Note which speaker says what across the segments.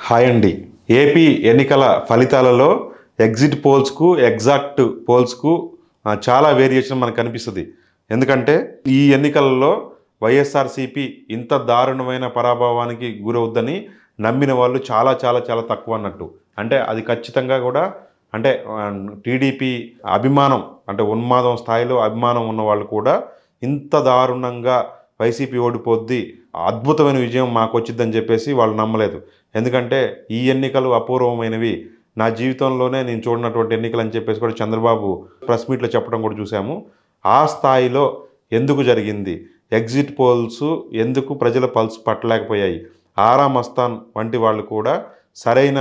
Speaker 1: Hi అండి. AP ఎన్నికల ఫలితాలలో ఎగ్జిట్ పోల్స్‌కు, ఎగ్జాక్ట్ పోల్స్‌కు చాలా వేరియేషన్ మనకు కనిపిస్తది. ఎందుకంటే ఈ ఎన్నికలలో వైఎస్ఆర్‌సీపీ ఇంత దారుణమైన పరాభవానికి గురవుద్దని నమ్మిన వాళ్ళు చాలా చాలా చాలా తక్కువ అన్నట్టు. అంటే అది ఖచ్చితంగా కూడా అంటే టీడీపీ అభిమానం అంటే ఉన్మాదం స్థాయిలో అభిమానం ఉన్నవాళ్ళు కూడా ఇంత దారుణంగా వైసీపీ ఓడిపోద్ది, అద్భుతమైన విజయం మాకొచ్చిద్దని చెప్పేసి వాళ్ళు నమ్మలేదు. ఎందుకంటే ఈ ఎన్నికలు అపూర్వమైనవి, నా జీవితంలోనే నేను చూడనటువంటి ఎన్నికలు అని చెప్పేసి కూడా చంద్రబాబు ప్రెస్ మీట్లో చెప్పడం కూడా చూసాము. ఆ స్థాయిలో ఎందుకు జరిగింది? ఎగ్జిట్ పోల్స్ ఎందుకు ప్రజల పల్స్ పట్టలేకపోయాయి? ఆరా మస్తాన్ వంటి వాళ్ళు కూడా సరైన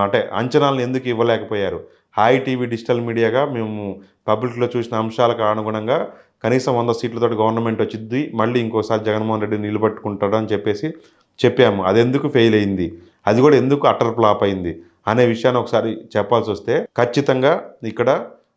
Speaker 1: అంటే అంచనాలను ఎందుకు ఇవ్వలేకపోయారు? హాయ్ టీవీ డిజిటల్ మీడియాగా మేము పబ్లిక్లో చూసిన అంశాలకు అనుగుణంగా కనీసం 100 సీట్లతో గవర్నమెంట్ వచ్చింది, మళ్ళీ ఇంకోసారి జగన్మోహన్ రెడ్డి నిలబెట్టుకుంటాడు అని చెప్పేసి చెప్పాము. అది ఎందుకు ఫెయిల్ అయింది? అది కూడా ఎందుకు అటర్ ఫ్లాప్ అయింది అనే విషయాన్ని ఒకసారి చెప్పాల్సి వస్తే, ఖచ్చితంగా ఇక్కడ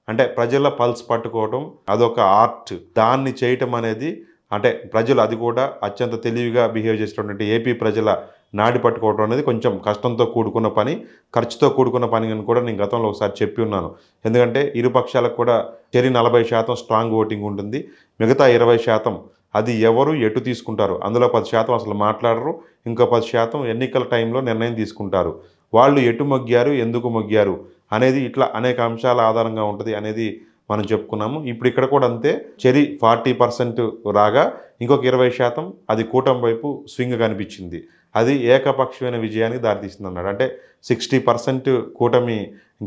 Speaker 1: అంటే ప్రజల పల్స్ పట్టుకోవడం అదొక ఆర్ట్. దాన్ని చేయటం అనేది అంటే ప్రజలు అది కూడా అత్యంత తెలివిగా బిహేవ్ చేసినటువంటి ఏపీ ప్రజల నాడి పట్టుకోవడం అనేది కొంచెం కష్టంతో కూడుకున్న పని, ఖర్చుతో కూడుకున్న పని అని కూడా నేను గతంలో ఒకసారి చెప్పి ఉన్నాను. ఎందుకంటే ఇరు పక్షాలకు కూడా 40% స్ట్రాంగ్ ఓటింగ్ ఉంటుంది. మిగతా 20% అది ఎవరు ఎటు తీసుకుంటారు, అందులో 10% అసలు మాట్లాడరు, ఇంకో 10% ఎన్నికల టైంలో నిర్ణయం తీసుకుంటారు. వాళ్ళు ఎటు మొగ్గారు, ఎందుకు మొగ్గారు అనేది ఇట్లా అనేక అంశాల ఆధారంగా ఉంటుంది అనేది మనం చెప్పుకున్నాము. ఇప్పుడు ఇక్కడ కూడా అంతే. 40% రాగా ఇంకొక 20% అది కూటమి వైపు స్వింగ్ కనిపించింది. అది ఏకపక్షమైన విజయానికి దారితీస్తుంది అన్నాడు. అంటే 60% కూటమి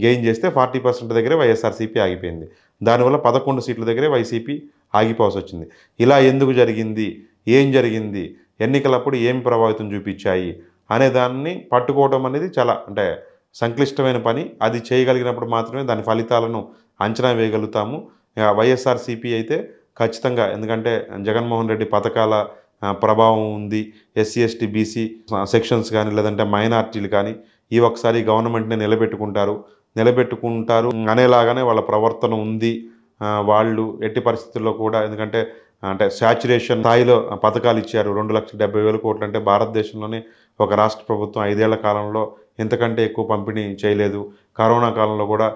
Speaker 1: గెయిన్ చేస్తే 40% దగ్గరే వైఎస్ఆర్సీపీ ఆగిపోయింది. దానివల్ల 11 సీట్ల దగ్గరే వైసీపీ ఆగిపోవాల్సి వచ్చింది. ఇలా ఎందుకు జరిగింది, ఏం జరిగింది, ఎన్నికలప్పుడు ఏమి ప్రభావితం చూపించాయి అనే దాన్ని పట్టుకోవడం అనేది చాలా అంటే సంక్లిష్టమైన పని. అది చేయగలిగినప్పుడు మాత్రమే దాని ఫలితాలను అంచనా వేయగలుగుతాము. వైఎస్ఆర్సీపీ అయితే ఖచ్చితంగా, ఎందుకంటే జగన్మోహన్ రెడ్డి పథకాల ప్రభావం ఉంది. ఎస్సీ ఎస్టీ బీసీ సెక్షన్స్ కానీ లేదంటే మైనార్టీలు కానీ ఈ ఒకసారి గవర్నమెంట్ని నిలబెట్టుకుంటారు అనేలాగానే వాళ్ళ ప్రవర్తన ఉంది. వాళ్ళు ఎట్టి పరిస్థితుల్లో కూడా, ఎందుకంటే అంటే శాచ్యురేషన్ స్థాయిలో పథకాలు ఇచ్చారు. 2,70,000 కోట్లు అంటే భారతదేశంలోనే ఒక రాష్ట్ర ప్రభుత్వం 5 ఏళ్ల కాలంలో ఇంతకంటే ఎక్కువ పంపిణీ చేయలేదు. కరోనా కాలంలో కూడా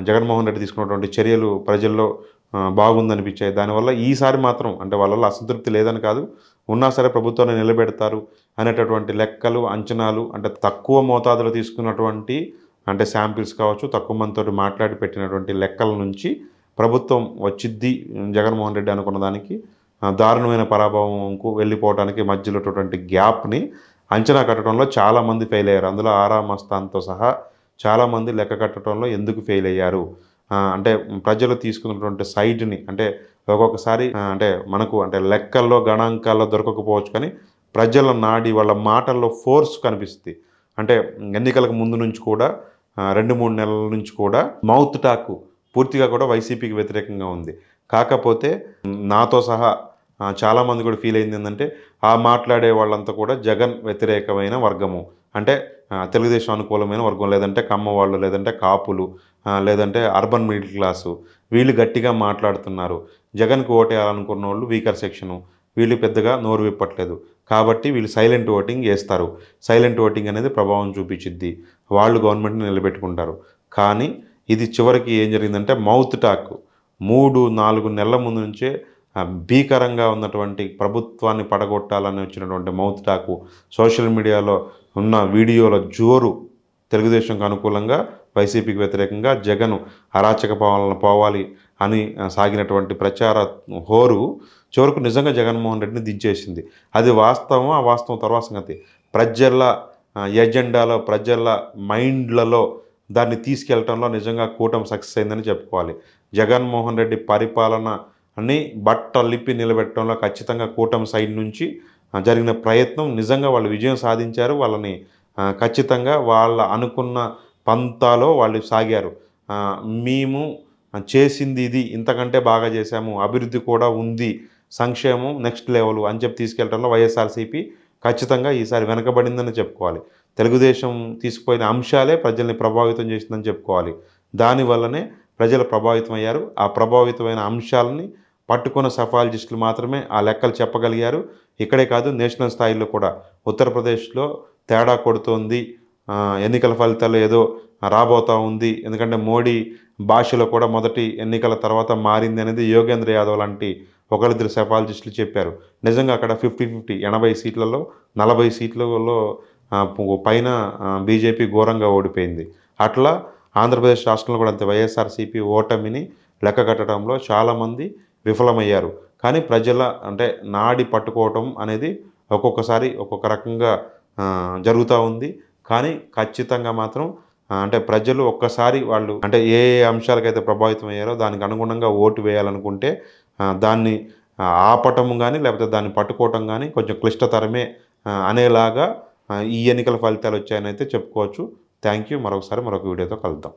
Speaker 1: జగన్మోహన్ రెడ్డి తీసుకున్నటువంటి చర్యలు ప్రజల్లో బాగుందనిపించాయి. దానివల్ల ఈసారి మాత్రం అంటే వాళ్ళలో అసంతృప్తి లేదని కాదు, ఉన్నా సరే ప్రభుత్వాన్ని నిలబెడతారు అనేటటువంటి లెక్కలు, అంచనాలు, అంటే తక్కువ మోతాదులో తీసుకున్నటువంటి అంటే శాంపిల్స్ కావచ్చు, తక్కువ మందితో మాట్లాడి పెట్టినటువంటి లెక్కల నుంచి ప్రభుత్వం వచ్చిద్ది జగన్మోహన్ రెడ్డి అనుకున్న దానికి దారుణమైన పరాభవంకు వెళ్ళిపోవడానికి మధ్యలో ఉన్నటువంటి గ్యాప్ని అంచనా కట్టడంలో చాలామంది ఫెయిల్ అయ్యారు. అందులో ఆరా మస్తాన్తో సహా చాలామంది లెక్క కట్టడంలో ఎందుకు ఫెయిల్ అయ్యారు అంటే ప్రజలు తీసుకున్నటువంటి సైడ్ని అంటే ఒక్కొక్కసారి అంటే మనకు అంటే లెక్కల్లో గణాంకాల్లో దొరకకపోవచ్చు, కానీ ప్రజల నాడి వాళ్ళ మాటల్లో ఫోర్స్ కనిపిస్తుంది. అంటే ఎన్నికలకు ముందు నుంచి కూడా 2-3 నెలల నుంచి కూడా మౌత్ టాక్ పూర్తిగా కూడా వైసీపీకి వ్యతిరేకంగా ఉంది. కాకపోతే నాతో సహా చాలామంది కూడా ఫీల్ అయింది ఏంటంటే, ఆ మాట్లాడే వాళ్ళంతా కూడా జగన్ వ్యతిరేకమైన వర్గము, అంటే తెలుగుదేశం అనుకూలమైన వర్గం, లేదంటే కమ్మ వాళ్ళు, లేదంటే కాపులు, లేదంటే అర్బన్ మిడిల్ క్లాసు, వీళ్ళు గట్టిగా మాట్లాడుతున్నారు. జగన్కి ఓటేయాలనుకున్న వాళ్ళు వీకర్ సెక్షను, వీళ్ళు పెద్దగా నోరు విప్పట్లేదు, కాబట్టి వీళ్ళు సైలెంట్ ఓటింగ్ వేస్తారు. సైలెంట్ ఓటింగ్ అనేది ప్రభావం చూపించిద్ది, వాళ్ళు గవర్నమెంట్ని నిలబెట్టుకుంటారు. కానీ ఇది చివరికి ఏం జరిగిందంటే మౌత్ టాక్ 3-4 నెలల ముందు నుంచే భీకరంగా ఉన్నటువంటి ప్రభుత్వాన్ని పడగొట్టాలని వచ్చినటువంటి మౌత్ టాకు, సోషల్ మీడియాలో ఉన్న వీడియోల జోరు తెలుగుదేశంకు అనుకూలంగా, వైసీపీకి వ్యతిరేకంగా జగన్ అరాచక పాలన పోవాలి అని సాగినటువంటి ప్రచార హోరు చివరకు నిజంగా జగన్మోహన్ రెడ్డిని దించేసింది. అది వాస్తవం, ఆ వాస్తవం తర్వాత సంగతి. ప్రజల ఎజెండాలో, ప్రజల మైండ్లలో దాన్ని తీసుకెళ్లడంలో నిజంగా కూటమి సక్సెస్ అయిందని చెప్పుకోవాలి. జగన్మోహన్ రెడ్డి పరిపాలన అని బట్టలిప్పి నిలబెట్టడంలో ఖచ్చితంగా కూటమి సైడ్ నుంచి జరిగిన ప్రయత్నం, నిజంగా వాళ్ళు విజయం సాధించారు. వాళ్ళని ఖచ్చితంగా వాళ్ళ అనుకున్న పంతాలో వాళ్ళు సాగారు. మేము చేసింది ఇది, ఇంతకంటే బాగా చేశాము, అభివృద్ధి కూడా ఉంది, సంక్షేమం నెక్స్ట్ లెవెల్ అని చెప్పి తీసుకెళ్లడంలో వైఎస్ఆర్సీపీ ఖచ్చితంగా ఈసారి వెనకబడిందని చెప్పుకోవాలి. తెలుగుదేశం తీసుకుపోయిన అంశాలే ప్రజల్ని ప్రభావితం చేసిందని చెప్పుకోవాలి. దానివల్లనే ప్రజలు ప్రభావితం అయ్యారు. ఆ ప్రభావితమైన అంశాలని పట్టుకున్న సఫాలజిస్టులు మాత్రమే ఆ లెక్కలు చెప్పగలిగారు. ఇక్కడే కాదు, నేషనల్ స్థాయిలో కూడా ఉత్తరప్రదేశ్లో తేడా కొడుతోంది, ఎన్నికల ఫలితాలు ఏదో రాబోతా ఉంది, ఎందుకంటే మోడీ భాషలో కూడా మొదటి ఎన్నికల తర్వాత మారింది అనేది యోగేంద్ర యాదవ్ లాంటి ఒకరిద్దరు సెఫాలజిస్టులు చెప్పారు. నిజంగా అక్కడ 50-50 80 సీట్లలో 40 సీట్లలో పైన బీజేపీ ఘోరంగా ఓడిపోయింది. అట్లా ఆంధ్రప్రదేశ్ రాష్ట్రంలో కూడా అంతే. వైఎస్ఆర్సీపీ ఓటమిని లెక్క కట్టడంలో చాలామంది విఫలమయ్యారు. కానీ ప్రజల అంటే నాడి పట్టుకోవటం అనేది ఒక్కొక్కసారి ఒక్కొక్క రకంగా జరుగుతూ ఉంది. కానీ ఖచ్చితంగా మాత్రం అంటే ప్రజలు ఒక్కసారి వాళ్ళు అంటే ఏ ఏ అంశాలకైతే ప్రభావితం అయ్యారో దానికి అనుగుణంగా ఓటు వేయాలనుకుంటే దాన్ని ఆపటం కానీ లేకపోతే దాన్ని పట్టుకోవటం కానీ కొంచెం క్లిష్టతరమే అనేలాగా ఈ ఎన్నికల ఫలితాలు వచ్చాయని అయితే చెప్పుకోవచ్చు. Thank you. మరొకసారి మరొక వీడియోతో కలుద్దాం.